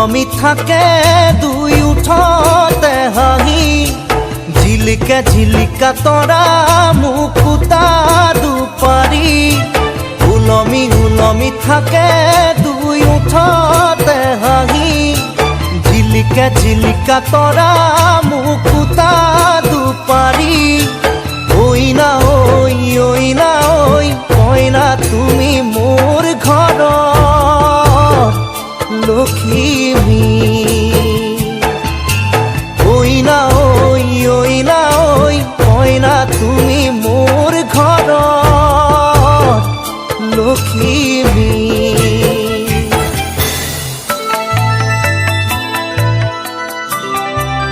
উলমি থাকে দুই উঠতে হাঁহি ঝিলিকা ঝিলিকা তৰা মুকুতা দুপাৰি উলমি উলমি থাকে দুই উঠতে হাঁহি ঝিলিকা ঝিলিকা তৰা মুকুতা দুপাৰি ওইনা ওই ওইনা ওই কইনা তুমি মোর ঘৰৰ লখিমী।